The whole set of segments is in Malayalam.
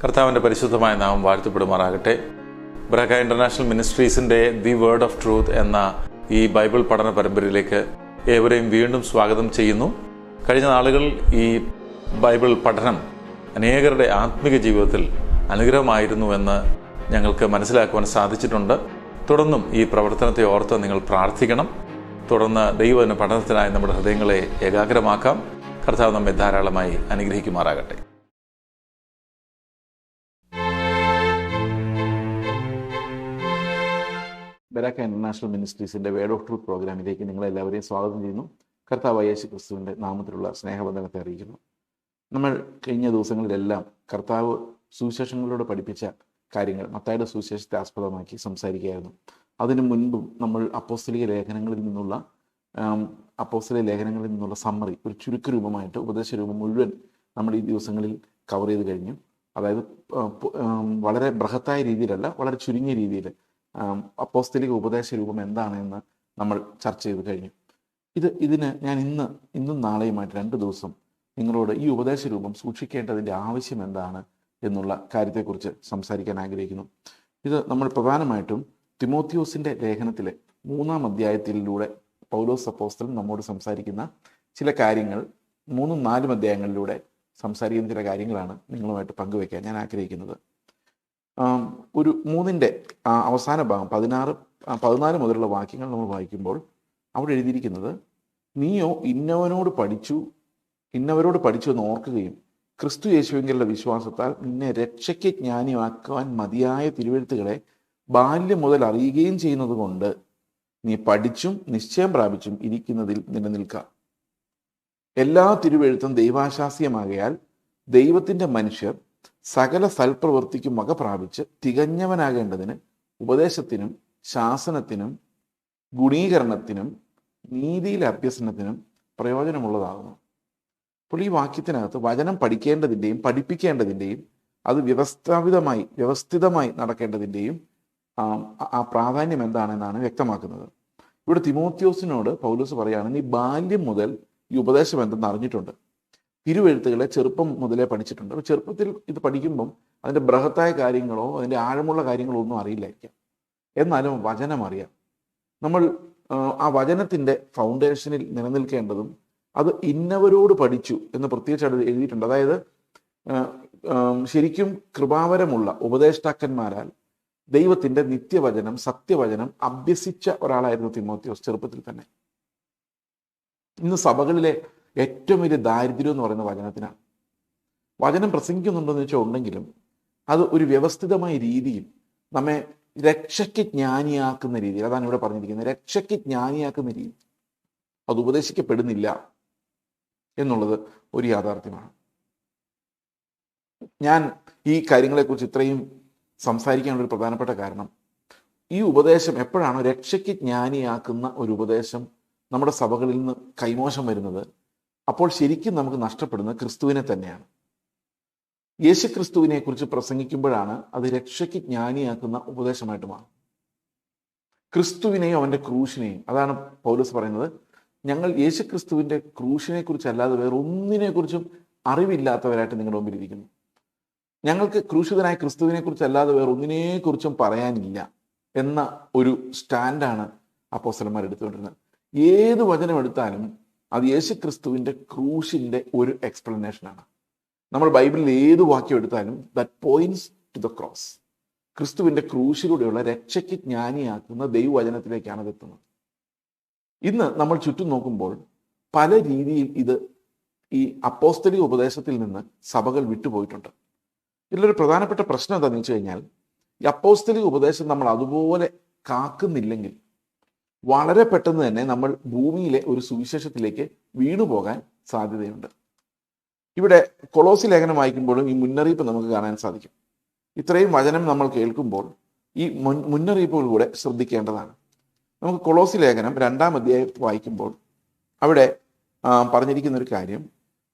കർത്താവിൻ്റെ പരിശുദ്ധമായ നാമം വാഴ്ത്തപ്പെടുമാറാകട്ടെ. ബ്രഹ ഇൻ്റർനാഷണൽ മിനിസ്ട്രീസിൻ്റെ ദി വേർഡ് ഓഫ് ട്രൂത്ത് എന്ന ഈ ബൈബിൾ പഠന പരമ്പരയിലേക്ക് ഏവരെയും വീണ്ടും സ്വാഗതം ചെയ്യുന്നു. കഴിഞ്ഞ നാളുകളിൽ ഈ ബൈബിൾ പഠനം അനേകരുടെ ആത്മിക ജീവിതത്തിൽ അനുഗ്രഹമായിരുന്നുവെന്ന് ഞങ്ങൾക്ക് മനസ്സിലാക്കുവാൻ സാധിച്ചിട്ടുണ്ട്. തുടർന്നും ഈ പ്രവർത്തനത്തെ ഓർത്ത് നിങ്ങൾ പ്രാർത്ഥിക്കണം. തുടർന്ന് ദൈവവചന പഠനത്തിനായി നമ്മുടെ ഹൃദയങ്ങളെ ഏകാഗ്രമാക്കാം. കർത്താവ് നമ്മെ ധാരാളമായി അനുഗ്രഹിക്കുമാറാകട്ടെ. ബരാക്ക ഇൻ്റർനാഷണൽ മിനിസ്ട്രീസിൻ്റെ വേർഡ് ഓഫ് ട്രൂത്ത് പ്രോഗ്രാമിലേക്ക് നിങ്ങളെല്ലാവരെയും സ്വാഗതം ചെയ്യുന്നു. കർത്താവ് യേശു ക്രിസ്തുവിൻ്റെ നാമത്തിലുള്ള സ്നേഹബന്ധനത്തെ അറിയിക്കുന്നു. നമ്മൾ കഴിഞ്ഞ ദിവസങ്ങളിലെല്ലാം കർത്താവ് സുവിശേഷങ്ങളിലൂടെ പഠിപ്പിച്ച കാര്യങ്ങൾ മത്തായിയുടെ സുവിശേഷത്തെ ആസ്പദമാക്കി സംസാരിക്കുകയായിരുന്നു. അതിനു മുൻപും നമ്മൾ അപ്പോസ്തലിക ലേഖനങ്ങളിൽ നിന്നുള്ള സമ്മറി, ഒരു ചുരുക്കരൂപമായിട്ട് ഉപദേശരൂപം മുഴുവൻ നമ്മൾ ഈ ദിവസങ്ങളിൽ കവർ ചെയ്ത് കഴിഞ്ഞു. അതായത് വളരെ ബൃഹത്തായ രീതിയിലല്ല, വളരെ ചുരുങ്ങിയ രീതിയിൽ അപ്പോസ്തലിക ഉപദേശ രൂപം എന്താണെന്ന് നമ്മൾ ചർച്ച ചെയ്ത് കഴിഞ്ഞു. ഇതിന് ഞാൻ ഇന്നും നാളെയുമായിട്ട് 2 ദിവസം നിങ്ങളോട് ഈ ഉപദേശ രൂപം സൂക്ഷിക്കേണ്ടതിൻ്റെ ആവശ്യം എന്താണ് എന്നുള്ള കാര്യത്തെക്കുറിച്ച് സംസാരിക്കാൻ ആഗ്രഹിക്കുന്നു. ഇത് നമ്മൾ പ്രധാനമായിട്ടും തിമോത്തിയോസിൻ്റെ ലേഖനത്തിലെ 3-ാം അധ്യായത്തിലൂടെ പൗലോസ് അപ്പോസ്തലൻ നമ്മോട് സംസാരിക്കുന്ന ചില കാര്യങ്ങൾ, 3-4 അധ്യായങ്ങളിലൂടെ സംസാരിക്കുന്ന ചില കാര്യങ്ങളാണ് നിങ്ങളുമായിട്ട് പങ്കുവയ്ക്കാൻ ഞാൻ ആഗ്രഹിക്കുന്നത്. ഒരു 3-ന്റെ അവസാന ഭാഗം 14 മുതലുള്ള വാക്യങ്ങൾ നമ്മൾ വായിക്കുമ്പോൾ അവിടെ എഴുതിയിരിക്കുന്നത്, നീയോ ഇന്നവരോട് പഠിച്ചു എന്ന് ഓർക്കുകയും ക്രിസ്തു യേശുവിലുള്ള വിശ്വാസത്താൽ നിന്നെ രക്ഷയ്ക്ക് ജ്ഞാനിയാക്കുവാൻ മതിയായ തിരുവെഴുത്തുകളെ ബാല്യം മുതൽ അറിയുകയും ചെയ്യുന്നത് കൊണ്ട് നീ പഠിച്ചും നിശ്ചയം പ്രാപിച്ചും ഇരിക്കുന്നതിൽ നിലനിൽക്കുക. എല്ലാ തിരുവെഴുത്തും ദൈവാശാസ്യമാകയാൽ ദൈവത്തിൻ്റെ മനുഷ്യർ സകല സൽപ്രവൃത്തിക്കും വക പ്രാപിച്ച് തികഞ്ഞവനാകേണ്ടതിന് ഉപദേശത്തിനും ശാസനത്തിനും ഗുണീകരണത്തിനും നീതിയിലെ അഭ്യസനത്തിനും പ്രയോജനമുള്ളതാകുന്നു. അപ്പോൾ ഈ വാക്യത്തിനകത്ത് വചനം പഠിക്കേണ്ടതിൻ്റെയും പഠിപ്പിക്കേണ്ടതിൻ്റെയും അത് വ്യവസ്ഥിതമായി നടക്കേണ്ടതിൻ്റെയും ആ പ്രാധാന്യം എന്താണെന്നാണ് വ്യക്തമാക്കുന്നത്. ഇവിടെ തിമോത്തിയോസിനോട് പൗലോസ് പറയാണ്, നീ ബാല്യം മുതൽ ഈ ഉപദേശം എന്തെന്ന് അറിഞ്ഞിട്ടുണ്ട്, തിരുവെഴുത്തുകളെ ചെറുപ്പം മുതലേ പഠിച്ചിട്ടുണ്ട്. അപ്പോൾ ചെറുപ്പത്തിൽ ഇത് പഠിക്കുമ്പം അതിൻ്റെ ബൃഹത്തായ കാര്യങ്ങളോ അതിൻ്റെ ആഴമുള്ള കാര്യങ്ങളോ ഒന്നും അറിയില്ലായിരിക്കാം, എന്നാലും വചനം അറിയാം. നമ്മൾ ആ വചനത്തിൻ്റെ ഫൗണ്ടേഷനിൽ നിലനിൽക്കേണ്ടതും അത് ഇന്നവരോട് പഠിച്ചു എന്ന് പ്രത്യേകിച്ച് അത് എഴുതിയിട്ടുണ്ട്. അതായത് ശരിക്കും കൃപാവരമുള്ള ഉപദേഷ്ടാക്കന്മാരാൽ ദൈവത്തിൻ്റെ നിത്യവചനം, സത്യവചനം അഭ്യസിച്ച ഒരാളായിരുന്നു തിമോത്തിയോസ് ചെറുപ്പത്തിൽ തന്നെ. ഇന്ന് സഭകളിലെ ഏറ്റവും വലിയ ദാരിദ്ര്യം എന്ന് പറയുന്ന വചനത്തിനാണ്. വചനം പ്രസംഗിക്കുന്നുണ്ടെന്ന് വെച്ചാൽ ഉണ്ടെങ്കിലും അത് ഒരു വ്യവസ്ഥിതമായ രീതിയിൽ നമ്മെ രക്ഷയ്ക്ക് ജ്ഞാനിയാക്കുന്ന രീതിയിൽ, അതാണ് ഇവിടെ പറഞ്ഞിരിക്കുന്നത്, രക്ഷയ്ക്ക് ജ്ഞാനിയാക്കുന്ന രീതി അത് ഉപദേശിക്കപ്പെടുന്നില്ല എന്നുള്ളത് ഒരു യാഥാർത്ഥ്യമാണ്. ഞാൻ ഈ കാര്യങ്ങളെക്കുറിച്ച് ഇത്രയും സംസാരിക്കാനുള്ളൊരു പ്രധാനപ്പെട്ട കാരണം, ഈ ഉപദേശം എപ്പോഴാണോ രക്ഷയ്ക്ക് ജ്ഞാനിയാക്കുന്ന ഒരു ഉപദേശം നമ്മുടെ സഭകളിൽ നിന്ന് കൈമോശം വരുന്നത്, അപ്പോൾ ശരിക്കും നമുക്ക് നഷ്ടപ്പെടുന്നത് ക്രിസ്തുവിനെ തന്നെയാണ്. യേശു ക്രിസ്തുവിനെ കുറിച്ച് പ്രസംഗിക്കുമ്പോഴാണ് അത് രക്ഷയ്ക്ക് ജ്ഞാനിയാക്കുന്ന ഉപദേശമായിട്ട് മാറും. ക്രിസ്തുവിനെയും അവൻ്റെ ക്രൂശിനെയും, അതാണ് പൗലോസ് പറയുന്നത്, ഞങ്ങൾ യേശു ക്രിസ്തുവിൻ്റെ ക്രൂശിനെ കുറിച്ചല്ലാതെ വേറെ ഒന്നിനെക്കുറിച്ചും അറിവില്ലാത്തവരായിട്ട് നിങ്ങളുടെ മുമ്പിൽ ഇരിക്കുന്നു. ഞങ്ങൾക്ക് ക്രൂശിതനായ ക്രിസ്തുവിനെ കുറിച്ചല്ലാതെ വേറെ ഒന്നിനെക്കുറിച്ചും പറയാനില്ല എന്ന ഒരു സ്റ്റാൻഡാണ് അപ്പോസ്തലന്മാർ എടുത്തുകൊണ്ടിരുന്നത്. ഏത് വചനം എടുത്താലും അത് യേശു ക്രിസ്തുവിൻ്റെ ക്രൂശിൻ്റെ ഒരു എക്സ്പ്ലനേഷനാണ്. നമ്മൾ ബൈബിളിൽ ഏത് വാക്യം എടുത്താലും that points to the cross. ക്രിസ്തുവിൻ്റെ ക്രൂശിലൂടെയുള്ള രക്ഷയ്ക്ക് ജ്ഞാനിയാക്കുന്ന ദൈവവചനത്തിലേക്കാണ് അത് എത്തുന്നത്. ഇന്ന് നമ്മൾ ചുറ്റും നോക്കുമ്പോൾ പല രീതിയിൽ ഇത് ഈ അപ്പോസ്തലിക ഉപദേശത്തിൽ നിന്ന് സഭകൾ വിട്ടുപോയിട്ടുണ്ട്. ഇതിലൊരു പ്രധാനപ്പെട്ട പ്രശ്നം എന്താണെന്ന് വെച്ച് കഴിഞ്ഞാൽ, ഈ അപ്പോസ്തലിക ഉപദേശം നമ്മൾ അതുപോലെ കാക്കുന്നില്ലെങ്കിൽ വളരെ പെട്ടെന്ന് തന്നെ നമ്മൾ ഭൂമിയിലെ ഒരു സുവിശേഷത്തിലേക്ക് വീണുപോകാൻ സാധ്യതയുണ്ട്. ഇവിടെ കൊളോസി ലേഖനം വായിക്കുമ്പോഴും ഈ മുന്നറിയിപ്പ് നമുക്ക് കാണാൻ സാധിക്കും. ഇത്രയും വചനം നമ്മൾ കേൾക്കുമ്പോൾ ഈ മുന്നറിയിപ്പുകൾ കൂടെ ശ്രദ്ധിക്കേണ്ടതാണ്. നമുക്ക് കൊളോസി ലേഖനം 2-ാം അധ്യായം വായിക്കുമ്പോൾ അവിടെ പറഞ്ഞിരിക്കുന്ന ഒരു കാര്യം,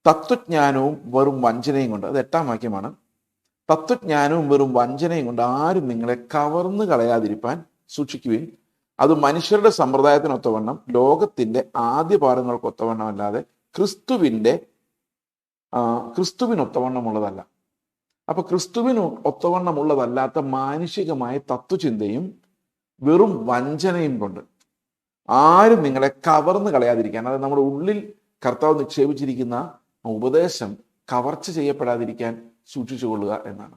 തത്വജ്ഞാനവും വെറും വഞ്ചനയും കൊണ്ട്, അത് 8-ാം വാക്യമാണ്, തത്വജ്ഞാനവും വെറും വഞ്ചനയും കൊണ്ട് ആരും നിങ്ങളെ കവർന്നു കളയാതിരിപ്പാൻ സൂക്ഷിക്കുവിൻ. അത് മനുഷ്യരുടെ സമ്പ്രദായത്തിനൊത്തവണ്ണം ലോകത്തിൻ്റെ ആദ്യപാഠങ്ങൾക്കൊത്തവണ്ണം അല്ലാതെ ക്രിസ്തുവിനൊത്തവണ്ണമുള്ളതല്ല. അപ്പൊ ക്രിസ്തുവിന് ഒത്തവണ്ണമുള്ളതല്ലാത്ത മാനുഷികമായ തത്വചിന്തയും വെറും വഞ്ചനയും കൊണ്ട് ആരും നിങ്ങളെ കവർന്ന് കളയാതിരിക്കാൻ, അതായത് നമ്മുടെ ഉള്ളിൽ കർത്താവ് നിക്ഷേപിച്ചിരിക്കുന്ന ഉപദേശം കവർച്ച ചെയ്യപ്പെടാതിരിക്കാൻ സൂക്ഷിച്ചുകൊള്ളുക എന്നാണ്.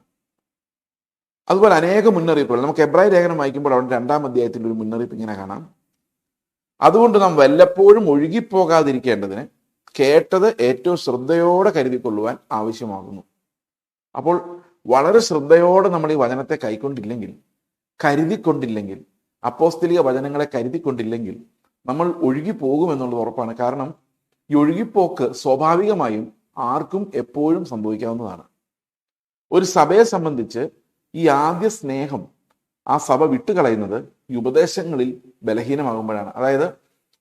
അതുപോലെ അനേക മുന്നറിയിപ്പുകൾ നമുക്ക് എബ്രായ ലേഖനം വായിക്കുമ്പോൾ അവിടെ 2-ാം അധ്യായത്തിൽ ഒരു മുന്നറിയിപ്പ് ഇങ്ങനെ കാണാം. അതുകൊണ്ട് നാം വല്ലപ്പോഴും ഒഴുകിപ്പോകാതിരിക്കേണ്ടതിന് കേട്ടത് ഏറ്റവും ശ്രദ്ധയോടെ കരുതിക്കൊള്ളുവാൻ ആവശ്യമാകുന്നു. അപ്പോൾ വളരെ ശ്രദ്ധയോടെ നമ്മൾ ഈ വചനത്തെ കരുതിക്കൊണ്ടില്ലെങ്കിൽ, അപ്പോസ്തലിക വചനങ്ങളെ കരുതിക്കൊണ്ടില്ലെങ്കിൽ നമ്മൾ ഒഴുകിപ്പോകുമെന്നുള്ളത് ഉറപ്പാണ്. കാരണം ഈ ഒഴുകിപ്പോക്ക് സ്വാഭാവികമായും ആർക്കും എപ്പോഴും സംഭവിക്കാവുന്നതാണ്. ഒരു സഭയെ സംബന്ധിച്ച് ഈ ആദ്യ സ്നേഹം ആ സഭ വിട്ടുകളയുന്നത് ഈ ഉപദേശങ്ങളിൽ ബലഹീനമാകുമ്പോഴാണ്. അതായത്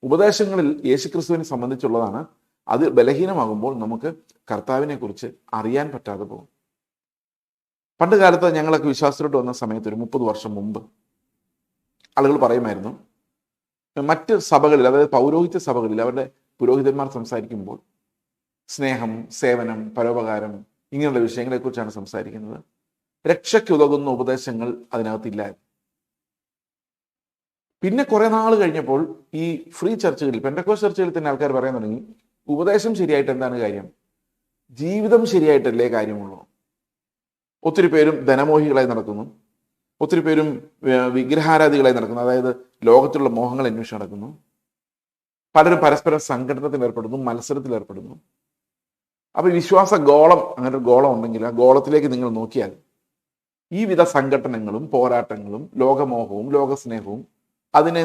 ഉപദേശങ്ങളിൽ യേശുക്രിസ്തുവിനെ സംബന്ധിച്ചുള്ളതാണ്. അത് ബലഹീനമാകുമ്പോൾ നമുക്ക് കർത്താവിനെ കുറിച്ച് അറിയാൻ പറ്റാതെ പോകും. പണ്ട് കാലത്ത് ഞങ്ങളൊക്കെ വിശ്വാസത്തിലോട്ട് വന്ന സമയത്ത് ഒരു 30 വർഷം മുമ്പ് ആളുകൾ പറയുമായിരുന്നു, മറ്റ് സഭകളിൽ, അതായത് പൗരോഹിത്യ സഭകളിൽ അവരുടെ പുരോഹിതന്മാർ സംസാരിക്കുമ്പോൾ സ്നേഹം, സേവനം, പരോപകാരം ഇങ്ങനെയുള്ള വിഷയങ്ങളെക്കുറിച്ചാണ് സംസാരിക്കുന്നത്. രക്ഷയ്ക്കുതകുന്ന ഉപദേശങ്ങൾ അതിനകത്തില്ല. പിന്നെ കുറെ നാൾ കഴിഞ്ഞപ്പോൾ ഈ ഫ്രീ ചർച്ചുകളിൽ, പെന്തക്കോസ്റ്റ് ചർച്ചുകളിൽ തന്നെ ആൾക്കാർ പറയാൻ തുടങ്ങി, ഉപദേശം ശരിയായിട്ട് എന്താണ് കാര്യം, ജീവിതം ശരിയായിട്ടല്ലേ കാര്യമുള്ളൂ. ഒത്തിരി പേരും ധനമോഹികളായി നടക്കുന്നു, ഒത്തിരി പേരും വിഗ്രഹാരാധികളായി നടക്കുന്നു, അതായത് ലോകത്തിലുള്ള മോഹങ്ങൾ അന്വേഷിച്ച് നടക്കുന്നു. പലരും പരസ്പരം സംഘടനത്തിൽ ഏർപ്പെടുന്നു, മത്സരത്തിൽ ഏർപ്പെടുന്നു. അപ്പൊ വിശ്വാസ ഗോളം, അങ്ങനെ ഒരു ഗോളം ഉണ്ടെങ്കിൽ ആ ഗോളത്തിലേക്ക് നിങ്ങൾ നോക്കിയാൽ ഈ വിധ സംഘടനകളും പോരാട്ടങ്ങളും ലോകമോഹവും ലോകസ്നേഹവും അതിനെ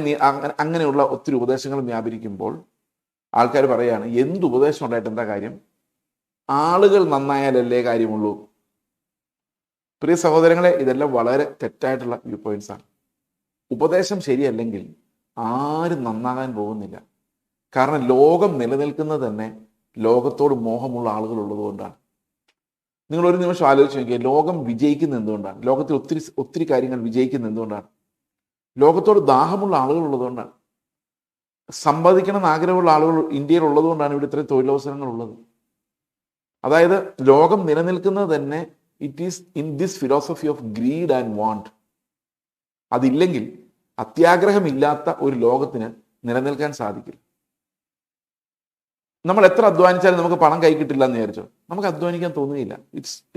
അങ്ങനെയുള്ള ഒത്തിരി ഉപദേശങ്ങളും വ്യാപരിക്കുമ്പോൾ ആൾക്കാർ പറയാണ്, എന്ത് ഉപദേശം ഉണ്ടായിട്ട് എന്താ കാര്യം, ആളുകൾ നന്നായാലല്ലേ കാര്യമുള്ളൂ. പ്രിയ സഹോദരങ്ങളെ, ഇതെല്ലാം വളരെ തെറ്റായിട്ടുള്ള വ്യൂ പോയിന്റ്സ് ആണ്. ഉപദേശം ശരിയല്ലെങ്കിൽ ആരും നന്നാകാൻ പോകുന്നില്ല. കാരണം ലോകം നിലനിൽക്കുന്നത് തന്നെ ലോകത്തോട് മോഹമുള്ള ആളുകൾ ഉള്ളതുകൊണ്ടാണ്. നിങ്ങൾ ഒരു നിമിഷം ആലോചിച്ച് നോക്കിയാൽ ലോകം വിജയിക്കുന്ന എന്തുകൊണ്ടാണ്? ലോകത്തിൽ ഒത്തിരി കാര്യങ്ങൾ വിജയിക്കുന്ന എന്തുകൊണ്ടാണ്? ലോകത്തോട് ദാഹമുള്ള ആളുകൾ ഉള്ളതുകൊണ്ടാണ്. സമ്പാദിക്കണമെന്ന് ആഗ്രഹമുള്ള ആളുകൾ ഇന്ത്യയിൽ ഉള്ളതുകൊണ്ടാണ് ഇവിടെ ഇത്രയും തൊഴിലവസരങ്ങൾ ഉള്ളത്. അതായത് ലോകം നിലനിൽക്കുന്നത് തന്നെ it is in this philosophy of greed and want. അതില്ലെങ്കിൽ, അത്യാഗ്രഹമില്ലാത്ത ഒരു ലോകത്തിന് നിലനിൽക്കാൻ സാധിക്കില്ല. നമ്മൾ എത്ര അധ്വാനിച്ചാലും നമുക്ക് പണം കൈ കിട്ടില്ല എന്ന് വിചാരിച്ചോ, നമുക്ക് അധ്വാനിക്കാൻ തോന്നുകയില്ല.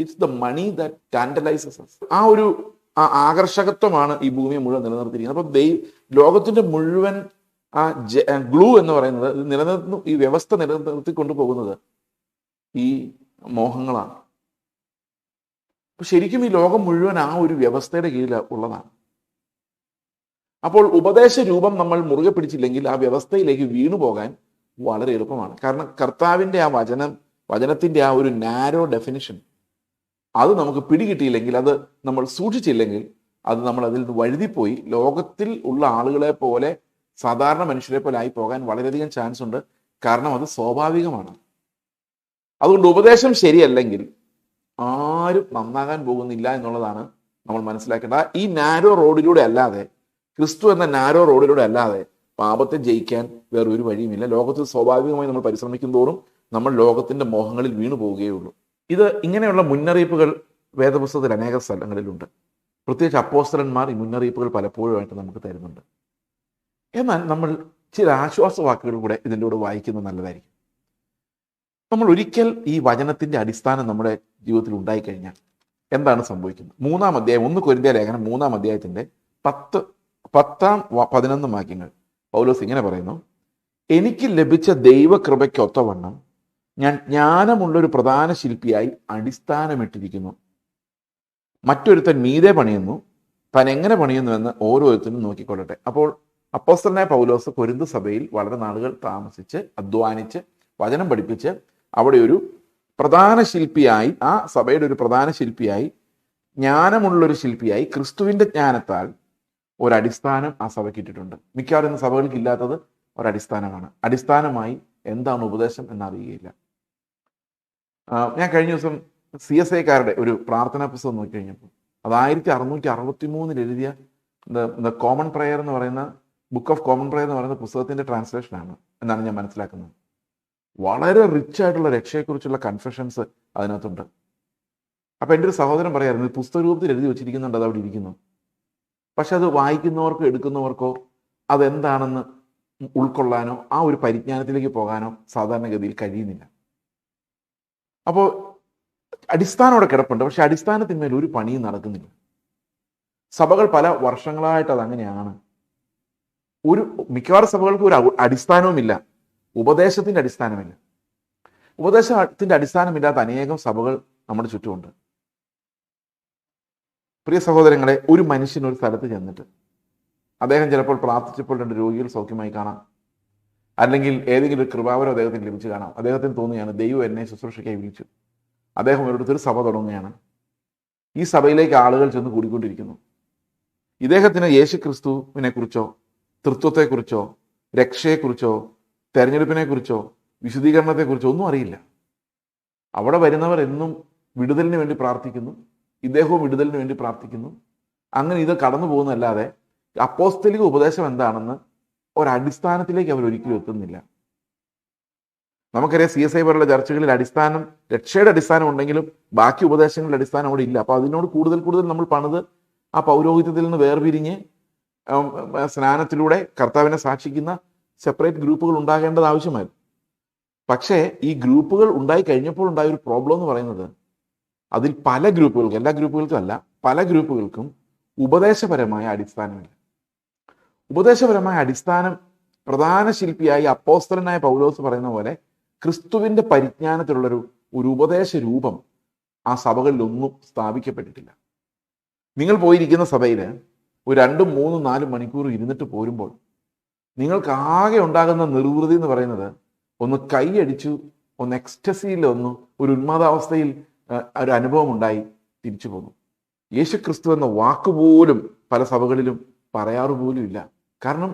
It's the money that tantalises us. ആ ഒരു ആകർഷകത്വമാണ് ഈ ഭൂമിയെ മുഴുവൻ നിലനിർത്തിയിരിക്കുന്നത്. അപ്പൊ ലോകത്തിന്റെ മുഴുവൻ ആ ഗ്ലൂ എന്ന് പറയുന്നത് ഈ വ്യവസ്ഥ നിലനിർത്തിക്കൊണ്ടു പോകുന്നത് ഈ മോഹങ്ങളാണ്. അപ്പൊ ശരിക്കും ഈ ലോകം മുഴുവൻ ആ ഒരു വ്യവസ്ഥയുടെ കീഴിൽ ഉള്ളതാണ്. അപ്പോൾ ഉപദേശ രൂപം നമ്മൾ മുറുകെ പിടിച്ചില്ലെങ്കിൽ ആ വ്യവസ്ഥയിലേക്ക് വീണു പോകാൻ വളരെ എളുപ്പമാണ്. കാരണം കർത്താവിൻ്റെ ആ വചനത്തിൻ്റെ ആ ഒരു നാരോ ഡെഫിനിഷൻ അത് നമുക്ക് പിടികിട്ടിയില്ലെങ്കിൽ, അത് നമ്മൾ സൂക്ഷിച്ചില്ലെങ്കിൽ, അത് നമ്മൾ അതിൽ നിന്ന് വഴുതിപ്പോയി ലോകത്തിൽ ഉള്ള ആളുകളെ പോലെ, സാധാരണ മനുഷ്യരെ പോലെ ആയി പോകാൻ വളരെയധികം ചാൻസ് ഉണ്ട്. കാരണം അത് സ്വാഭാവികമാണ്. അതുകൊണ്ട് ഉപദേശം ശരിയല്ലെങ്കിൽ ആരും നന്നാകാൻ പോകുന്നില്ല എന്നുള്ളതാണ് നമ്മൾ മനസ്സിലാക്കേണ്ടത്. ഈ നാരോ റോഡിലൂടെ അല്ലാതെ, ക്രിസ്തു എന്ന നാരോ റോഡിലൂടെ അല്ലാതെ പാപത്തെ ജയിക്കാൻ വേറൊരു വഴിയുമില്ല. ലോകത്തിൽ സ്വാഭാവികമായി നമ്മൾ പരിശ്രമിക്കും തോറും നമ്മൾ ലോകത്തിന്റെ മോഹങ്ങളിൽ വീണു പോവുകയുള്ളൂ. ഇത് ഇങ്ങനെയുള്ള മുന്നറിയിപ്പുകൾ വേദപുസ്തകത്തിൽ അനേക സ്ഥലങ്ങളിലുണ്ട്. പ്രത്യേകിച്ച് അപ്പോസ്തലന്മാർ ഈ മുന്നറിയിപ്പുകൾ പലപ്പോഴുമായിട്ട് നമുക്ക് തരുന്നുണ്ട്. എന്നാൽ നമ്മൾ ചില ആശ്വാസവാക്കുകൾ കൂടെ ഇതിൻ്റെ കൂടെ വായിക്കുന്നത് നല്ലതായിരിക്കും. നമ്മൾ ഒരിക്കൽ ഈ വചനത്തിന്റെ അടിസ്ഥാനം നമ്മുടെ ജീവിതത്തിൽ ഉണ്ടായിക്കഴിഞ്ഞാൽ എന്താണ് സംഭവിക്കുന്നത്? 3-ാം അധ്യായം 1 കൊരിന്ത്യർ ലേഖനം 3-ാം അധ്യായത്തിന്റെ 10-11 വാക്യങ്ങൾ പൗലോസ് ഇങ്ങനെ പറയുന്നു: എനിക്ക് ലഭിച്ച ദൈവകൃപയ്ക്കൊത്തവണ്ണം ഞാൻ ജ്ഞാനമുള്ളൊരു പ്രധാന ശില്പിയായി അടിസ്ഥാനമിട്ടിരിക്കുന്നു. മറ്റൊരുത്തൻ മീതെ പണിയുന്നു, താൻ എങ്ങനെ പണിയുന്നുവെന്ന് ഓരോരുത്തരും നോക്കിക്കൊള്ളട്ടെ. അപ്പോൾ അപ്പോസ്തലനായ പൗലോസ് കൊരിന്ത് സഭയിൽ വളരെ നാളുകൾ താമസിച്ച് അധ്വാനിച്ച് വചനം പഠിപ്പിച്ച് അവിടെ ഒരു പ്രധാന ശില്പിയായി, ആ സഭയുടെ ഒരു പ്രധാന ശില്പിയായി, ജ്ഞാനമുള്ളൊരു ശില്പിയായി, ക്രിസ്തുവിന്റെ ജ്ഞാനത്താൽ ഒരടിസ്ഥാനം ആ സഭയ്ക്ക് ഇട്ടിട്ടുണ്ട്. മിക്കവാറും ഇന്ന് സഭകൾക്ക് ഇല്ലാത്തത് ഒരടിസ്ഥാനമാണ്. അടിസ്ഥാനമായി എന്താണ് ഉപദേശം എന്നറിയുകയില്ല. ഞാൻ കഴിഞ്ഞ ദിവസം CSIക്കാരുടെ ഒരു പ്രാർത്ഥനാ പുസ്തകം നോക്കി കഴിഞ്ഞപ്പോൾ അത് 1663 എഴുതിയ ദ കോമൺ പ്രയർ എന്ന് പറയുന്ന ബുക്ക് ഓഫ് കോമൺ പ്രയർ എന്ന് പറയുന്ന പുസ്തകത്തിന്റെ ട്രാൻസ്ലേഷനാണ് എന്നാണ് ഞാൻ മനസ്സിലാക്കുന്നത്. വളരെ റിച്ച് ആയിട്ടുള്ള രക്ഷയെക്കുറിച്ചുള്ള കൺഫെഷൻസ് അതിനകത്തുണ്ട്. അപ്പം എൻ്റെ ഒരു സഹോദരൻ പറയായിരുന്നു, പുസ്തക രൂപത്തിൽ എഴുതി വെച്ചിരിക്കുന്നുണ്ട്, അത് അവിടെ ഇരിക്കുന്നു. പക്ഷെ അത് വായിക്കുന്നവർക്കോ എടുക്കുന്നവർക്കോ അതെന്താണെന്ന് ഉൾക്കൊള്ളാനോ ആ ഒരു പരിജ്ഞാനത്തിലേക്ക് പോകാനോ സാധാരണഗതിയിൽ കഴിയുന്നില്ല. അപ്പോൾ അടിസ്ഥാനം അവിടെ കിടപ്പുണ്ട്, പക്ഷെ അടിസ്ഥാനത്തിന്മേൽ ഒരു പണിയും നടക്കുന്നില്ല. സഭകൾ പല വർഷങ്ങളായിട്ട് അതങ്ങനെയാണ്. മിക്കവാറും സഭകൾക്ക് ഒരു അടിസ്ഥാനവുമില്ല, ഉപദേശത്തിന്റെ അടിസ്ഥാനമില്ല. ഉപദേശത്തിന്റെ അടിസ്ഥാനമില്ലാത്ത അനേകം സഭകൾ നമ്മുടെ ചുറ്റുമുണ്ട്. പ്രിയ സഹോദരങ്ങളെ, ഒരു മനുഷ്യൻ ഒരു സ്ഥലത്ത് ചെന്നിട്ട് അദ്ദേഹം ചിലപ്പോൾ പ്രാർത്ഥിച്ചപ്പോൾ 2 രോഗികൾ സൗഖ്യമായി കാണാം, അല്ലെങ്കിൽ ഏതെങ്കിലും ഒരു കൃപാവരം അദ്ദേഹത്തിന് ലഭിച്ചു കാണാം. അദ്ദേഹത്തിന് തോന്നുകയാണ് ദൈവം എന്നെ ശുശ്രൂഷയ്ക്കായി വിളിച്ചു. അദ്ദേഹം ഒരിടത്തൊരു സഭ തുടങ്ങുകയാണ്. ഈ സഭയിലേക്ക് ആളുകൾ ചെന്ന് കൂടിക്കൊണ്ടിരിക്കുന്നു. ഇദ്ദേഹത്തിന് യേശു ക്രിസ്തുവിനെ കുറിച്ചോ തൃത്വത്തെക്കുറിച്ചോ രക്ഷയെക്കുറിച്ചോ തെരഞ്ഞെടുപ്പിനെക്കുറിച്ചോ വിശുദ്ധീകരണത്തെക്കുറിച്ചോ ഒന്നും അറിയില്ല. അവിടെ വരുന്നവർ എന്നും വിടുതലിന് വേണ്ടി പ്രാർത്ഥിക്കുന്നു, ഇദ്ദേഹവും വിടുതലിന് വേണ്ടി പ്രാർത്ഥിക്കുന്നു. അങ്ങനെ ഇത് കടന്നു പോകുന്നതല്ലാതെ അപ്പോസ്തലിക ഉപദേശം എന്താണെന്ന് ഒരടിസ്ഥാനത്തിലേക്ക് അവർ ഒരിക്കലും എത്തുന്നില്ല. നമുക്കറിയാം, CSI പോലുള്ള ചർച്ചകളിൽ അടിസ്ഥാനം, രക്ഷയുടെ അടിസ്ഥാനം ഉണ്ടെങ്കിലും ബാക്കി ഉപദേശങ്ങളുടെ അടിസ്ഥാനം അവിടെ ഇല്ല. അപ്പോൾ അതിനോട് കൂടുതൽ നമ്മൾ പണിത് ആ പൗരോഹിത്യത്തിൽ നിന്ന് വേർപിരിഞ്ഞ് സ്നാനത്തിലൂടെ കർത്താവിനെ സാക്ഷിക്കുന്ന സെപ്പറേറ്റ് ഗ്രൂപ്പുകൾ ഉണ്ടാകേണ്ടത് ആവശ്യമായിരുന്നു. പക്ഷേ ഈ ഗ്രൂപ്പുകൾ ഉണ്ടായി കഴിഞ്ഞപ്പോൾ ഉണ്ടായ ഒരു പ്രോബ്ലം എന്ന് പറയുന്നത്, അതിൽ പല ഗ്രൂപ്പുകൾക്കും, എല്ലാ ഗ്രൂപ്പുകൾക്കും അല്ല, പല ഗ്രൂപ്പുകൾക്കും ഉപദേശപരമായ അടിസ്ഥാനമില്ല. ഉപദേശപരമായ അടിസ്ഥാനം പ്രധാന ശില്പിയായി അപ്പോസ്തലനായ പൗലോസ് പറയുന്ന പോലെ ക്രിസ്തുവിന്റെ പരിജ്ഞാനത്തിലുള്ളൊരു ഉപദേശ രൂപം ആ സഭകളിലൊന്നും സ്ഥാപിക്കപ്പെട്ടിട്ടില്ല. നിങ്ങൾ പോയിരിക്കുന്ന സഭയിൽ ഒരു 2, 3, 4 മണിക്കൂർ ഇരുന്നിട്ട് പോരുമ്പോൾ നിങ്ങൾക്ക് ആകെ ഉണ്ടാകുന്ന നിർവൃതി എന്ന് പറയുന്നത്, ഒന്ന് കൈയടിച്ചു, ഒന്ന് എക്സ്റ്റസിയിൽ, ഒരു ഉന്മാദാവസ്ഥയിൽ ഒരു അനുഭവം ഉണ്ടായി തിരിച്ചു പോന്നു. യേശു ക്രിസ്തു എന്ന വാക്കുപോലും പല സഭകളിലും പറയാറുപോലും ഇല്ല. കാരണം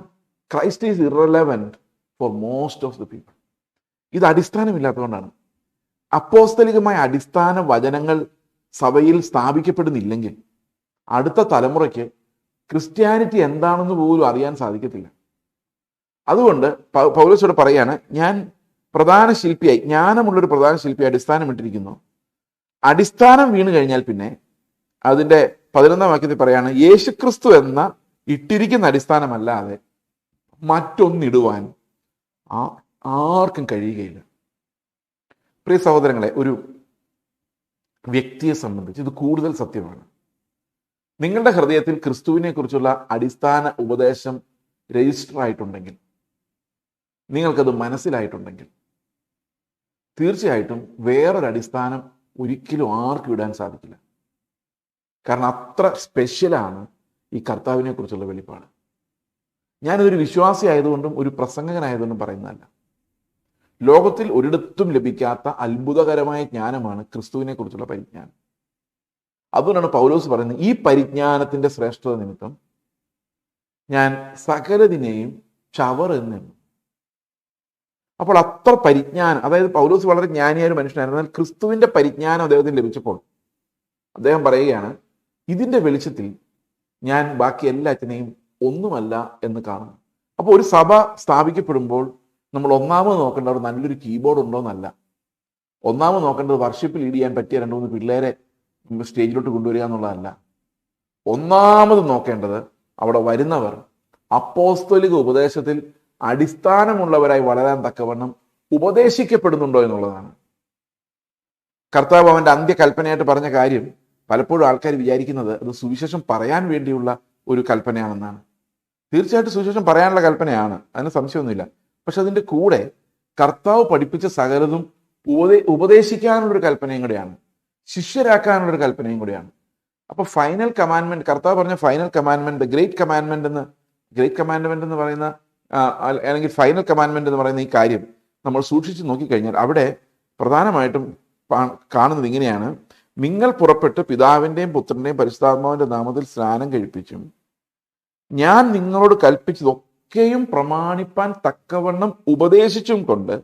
Christ is irrelevant for most of the people. ഇത് അടിസ്ഥാനമില്ലാത്തതുകൊണ്ടാണ്. അപ്പോസ്തലികമായ അടിസ്ഥാന വചനങ്ങൾ സഭയിൽ സ്ഥാപിക്കപ്പെടുന്നില്ലെങ്കിൽ അടുത്ത തലമുറയ്ക്ക് ക്രിസ്ത്യാനിറ്റി എന്താണെന്ന് പോലും അറിയാൻ സാധിക്കത്തില്ല. അതുകൊണ്ട് പൗലോസോട് പറയാണ്, ഞാൻ പ്രധാന ശില്പിയായി, ജ്ഞാനമുള്ളൊരു പ്രധാന ശില്പിയായി അടിസ്ഥാനം ഇട്ടിരിക്കുന്നു. അടിസ്ഥാനം വീണ് കഴിഞ്ഞാൽ പിന്നെ അതിൻ്റെ 11ാം വാക്യത്തിൽ പറയാണ്, യേശുക്രിസ്തു എന്ന ഇട്ടിരിക്കുന്ന അടിസ്ഥാനമല്ലാതെ മറ്റൊന്നിടുവാൻ ആർക്കും കഴിയുകയില്ല. പ്രിയ സഹോദരങ്ങളെ, ഒരു വ്യക്തിയെ സംബന്ധിച്ച് ഇത് കൂടുതൽ സത്യമാണ്. നിങ്ങളുടെ ഹൃദയത്തിൽ ക്രിസ്തുവിനെ കുറിച്ചുള്ള അടിസ്ഥാന ഉപദേശം രജിസ്റ്റർ ആയിട്ടുണ്ടെങ്കിൽ, നിങ്ങൾക്കത് മനസ്സിലായിട്ടുണ്ടെങ്കിൽ, തീർച്ചയായിട്ടും വേറൊരു അടിസ്ഥാനം ഒരിക്കലും ആർക്കും ഇടാൻ സാധിക്കില്ല. കാരണം അത്ര സ്പെഷ്യലാണ് ഈ കർത്താവിനെ കുറിച്ചുള്ള വെളിപ്പാട്. ഞാനൊരു വിശ്വാസി ആയതുകൊണ്ടും ഒരു പ്രസംഗകനായതുകൊണ്ടും പറയുന്നതല്ല. ലോകത്തിൽ ഒരിടത്തും ലഭിക്കാത്ത അത്ഭുതകരമായ ജ്ഞാനമാണ് ക്രിസ്തുവിനെ കുറിച്ചുള്ള പരിജ്ഞാനം. അതുകൊണ്ടാണ് പൗലോസ് പറയുന്നത്, ഈ പരിജ്ഞാനത്തിന്റെ ശ്രേഷ്ഠത നിമിത്തം ഞാൻ സകലതിനെയും ചവറെന്നു. അപ്പോൾ അത്ര പരിജ്ഞാനം, അതായത് പൗലോസ് വളരെ ജ്ഞാനിയായ ഒരു മനുഷ്യനായിരുന്നു. എന്നാൽ ക്രിസ്തുവിന്റെ പരിജ്ഞാനം അദ്ദേഹത്തിന് ലഭിച്ചപ്പോൾ അദ്ദേഹം പറയുകയാണ്, ഇതിന്റെ വെളിച്ചത്തിൽ ഞാൻ ബാക്കി എല്ലാറ്റിനെയും ഒന്നുമല്ല എന്ന് കാണുന്നു. അപ്പോൾ ഒരു സഭ സ്ഥാപിക്കപ്പെടുമ്പോൾ നമ്മൾ ഒന്നാമത് നോക്കേണ്ടത് നല്ലൊരു കീബോർഡ് ഉണ്ടോ എന്നല്ല. ഒന്നാമത് നോക്കേണ്ടത് വർഷിപ്പ് ലീഡ് ചെയ്യാൻ പറ്റിയ 2-3 പിള്ളേരെ സ്റ്റേജിലോട്ട് കൊണ്ടുവരിക എന്നുള്ളതല്ല. ഒന്നാമത് നോക്കേണ്ടത് അവിടെ വരുന്നവർ അപ്പോസ്തലിക ഉപദേശത്തിൽ അടിസ്ഥാനമുള്ളവരായി വളരാൻ തക്കവണ്ണം ഉപദേശിക്കപ്പെടുന്നുണ്ടോ എന്നുള്ളതാണ്. കർത്താവ് അവന്റെ അന്ത്യകൽപ്പനയായിട്ട് പറഞ്ഞ കാര്യം പലപ്പോഴും ആൾക്കാർ വിചാരിക്കുന്നത് അത് സുവിശേഷം പറയാൻ വേണ്ടിയുള്ള ഒരു കൽപ്പനയാണെന്നാണ്. തീർച്ചയായിട്ടും സുവിശേഷം പറയാനുള്ള കൽപ്പനയാണ്, അതിന് സംശയമൊന്നുമില്ല. പക്ഷെ അതിൻ്റെ കൂടെ കർത്താവ് പഠിപ്പിച്ച സകലതും ഉപദേശിക്കാനുള്ളൊരു കൽപ്പനയും കൂടെയാണ്, ശിഷ്യരാക്കാനുള്ളൊരു കൽപ്പനയും കൂടെയാണ്. അപ്പോൾ ഫൈനൽ കമാൻഡ്മെന്റ്, കർത്താവ് പറഞ്ഞ ഫൈനൽ കമാൻഡ്മെന്റ്, ഗ്രേറ്റ് കമാൻഡ്മെന്റ് എന്ന് പറയുന്ന അല്ലെങ്കിൽ ഫൈനൽ കമാൻഡ്മെന്റ് എന്ന് പറയുന്ന ഈ കാര്യം നമ്മൾ സൂക്ഷിച്ച് നോക്കിക്കഴിഞ്ഞാൽ അവിടെ പ്രധാനമായിട്ടും കാണുന്നത് ഇങ്ങനെയാണ്: നിങ്ങൾ പുറപ്പെട്ട് പിതാവിൻ്റെയും പുത്രൻ്റെയും പരിശുദ്ധാത്മാവിൻ്റെ നാമത്തിൽ സ്നാനം കഴിപ്പിച്ചും ഞാൻ നിങ്ങളോട് കൽപ്പിച്ചതൊക്കെയും പ്രമാണിപ്പാൻ തക്കവണ്ണം ഉപദേശിച്ചും കൊണ്ട്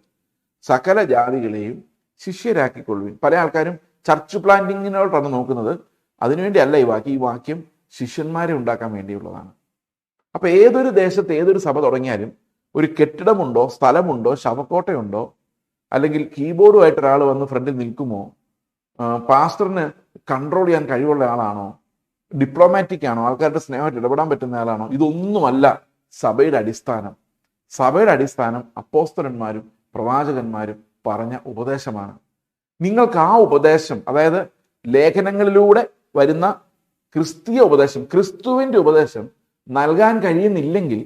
സകല ജാതികളെയും ശിഷ്യരാക്കിക്കൊള്ളുവിൻ. പല ആൾക്കാരും ചർച്ച് പ്ലാന്റിങ്ങിനോട്ടാണ് നോക്കുന്നത്. അതിനുവേണ്ടി അല്ല ഈ വാക്യം ശിഷ്യന്മാരെ ഉണ്ടാക്കാൻ വേണ്ടിയുള്ളതാണ്. അപ്പൊ ഏതൊരു ദേശത്ത് ഏതൊരു സഭ തുടങ്ങിയാലും ഒരു കെട്ടിടമുണ്ടോ, സ്ഥലമുണ്ടോ, ശവക്കോട്ടയുണ്ടോ, അല്ലെങ്കിൽ കീബോർഡുമായിട്ട് ഒരാൾ വന്ന് ഫ്രണ്ടിൽ നിൽക്കുമോ, പാസ്റ്ററിന് കൺട്രോൾ ചെയ്യാൻ കഴിവുള്ള ആളാണോ, ഡിപ്ലോമാറ്റിക് ആണോ, ആൾക്കാരുടെ സ്നേഹമായിട്ട് ഇടപെടാൻ പറ്റുന്ന ആളാണോ? ഇതൊന്നുമല്ല സഭയുടെ അടിസ്ഥാനം. സഭയുടെ അടിസ്ഥാനം അപ്പോസ്തലന്മാരും പ്രവാചകന്മാരും പറഞ്ഞ ഉപദേശമാണ്. നിങ്ങൾക്ക് ആ ഉപദേശം, അതായത് ലേഖനങ്ങളിലൂടെ വരുന്ന ക്രിസ്തീയ ഉപദേശം, ക്രിസ്തുവിൻ്റെ ഉപദേശം നൽകാൻ കഴിയുന്നില്ലെങ്കിൽ